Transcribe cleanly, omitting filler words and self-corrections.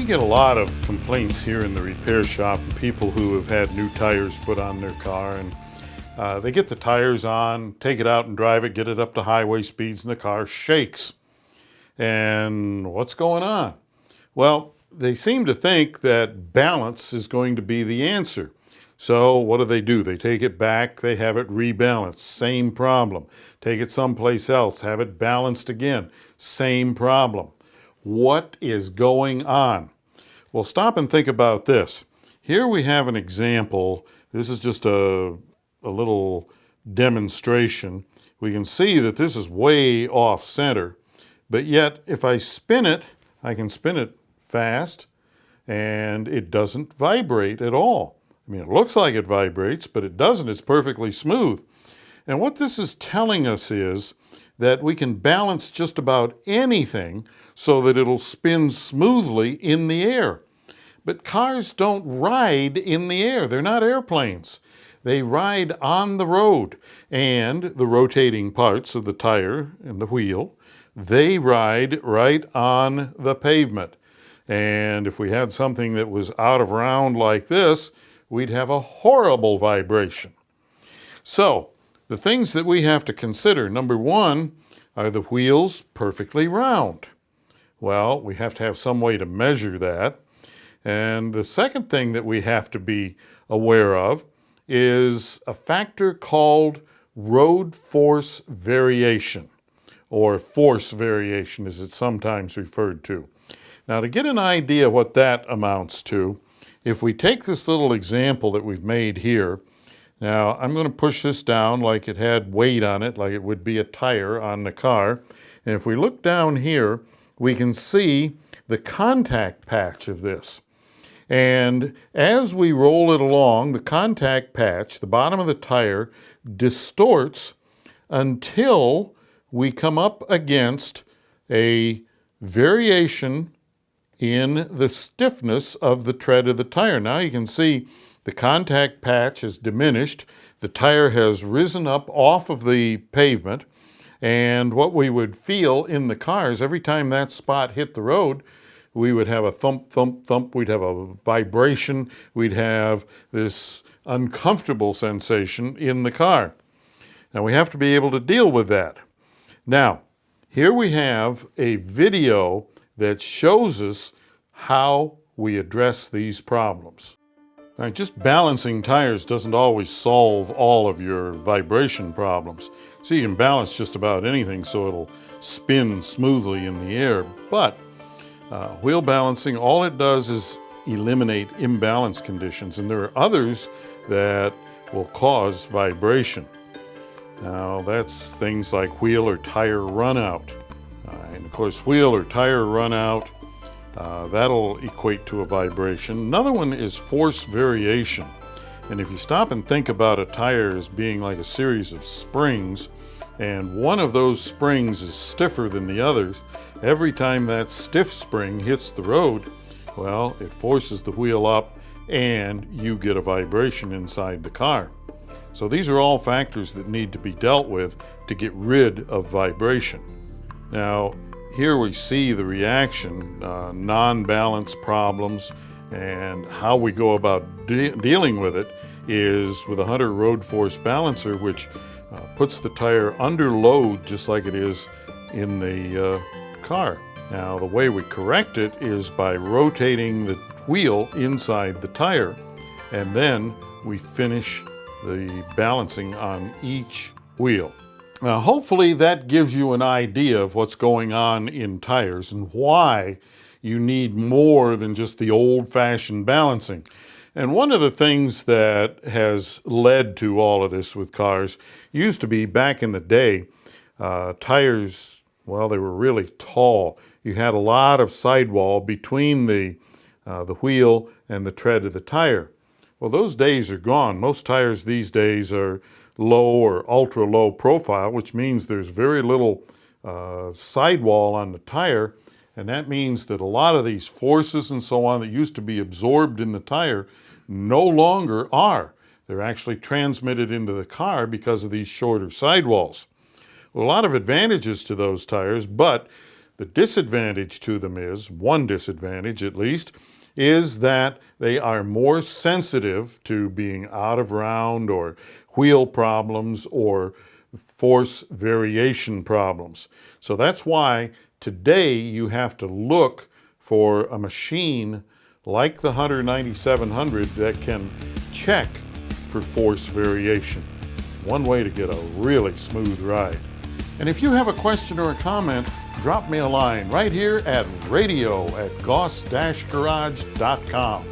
get a lot of complaints here in the repair shop from people who have had new tires put on their car, and they get the tires on, take it out and drive it, get it up to highway speeds, and the car shakes. And what's going on? Well, they seem to think that balance is going to be the answer. So what do? They take it back, they have it rebalanced, same problem. Take it someplace else, have it balanced again, same problem. What is going on? Well, stop and think about this. Here we have an example. This is just a little demonstration. We can see that this is way off center, but yet if I spin it, I can spin it fast and it doesn't vibrate at all. I mean, it looks like it vibrates, but it doesn't. It's perfectly smooth. And what this is telling us is that we can balance just about anything so that it'll spin smoothly in the air. But cars don't ride in the air. They're not airplanes. They ride on the road, and the rotating parts of the tire and the wheel, they ride right on the pavement. And if we had something that was out of round like this, we'd have a horrible vibration. So, the things that we have to consider, number one, are the wheels perfectly round? Well, we have to have some way to measure that. And the second thing that we have to be aware of is a factor called road force variation, or force variation as it's sometimes referred to. Now, to get an idea what that amounts to, if we take this little example that we've made here, now I'm going to push this down like it had weight on it, like it would be a tire on the car. And if we look down here, we can see the contact patch of this. And as we roll it along, the contact patch, the bottom of the tire, distorts until we come up against a variation in the stiffness of the tread of the tire. Now you can see the contact patch is diminished, the tire has risen up off of the pavement, and what we would feel in the cars, every time that spot hit the road, we would have a thump, thump, thump, we'd have a vibration, we'd have this uncomfortable sensation in the car. Now we have to be able to deal with that. Now, here we have a video that shows us how we address these problems. Now, just balancing tires doesn't always solve all of your vibration problems. So you can balance just about anything so it'll spin smoothly in the air, but wheel balancing, all it does is eliminate imbalance conditions, and there are others that will cause vibration. Now, that's things like wheel or tire runout. And of course, wheel or tire runout, that'll equate to a vibration. Another one is force variation. And if you stop and think about a tire as being like a series of springs, and one of those springs is stiffer than the others, every time that stiff spring hits the road, well, it forces the wheel up and you get a vibration inside the car. So these are all factors that need to be dealt with to get rid of vibration. Now, here we see the reaction, non-balance problems, and how we go about dealing with it is with a Hunter Road Force Balancer, which puts the tire under load just like it is in the car. Now, the way we correct it is by rotating the wheel inside the tire, and then we finish the balancing on each wheel. Now, hopefully that gives you an idea of what's going on in tires and why you need more than just the old-fashioned balancing. And one of the things that has led to all of this with cars used to be, back in the day, tires, well, they were really tall. You had a lot of sidewall between the wheel and the tread of the tire. Well, those days are gone. Most tires these days are low or ultra low profile, which means there's very little sidewall on the tire, and that means that a lot of these forces and so on that used to be absorbed in the tire no longer are. They're actually transmitted into the car because of these shorter sidewalls. Well, a lot of advantages to those tires, but The disadvantage to them is, one disadvantage at least, is that they are more sensitive to being out of round or wheel problems or force variation problems. So that's why today you have to look for a machine like the Hunter 9700 that can check for force variation. One way to get a really smooth ride. And if you have a question or a comment, drop me a line right here at radio@goss-garage.com.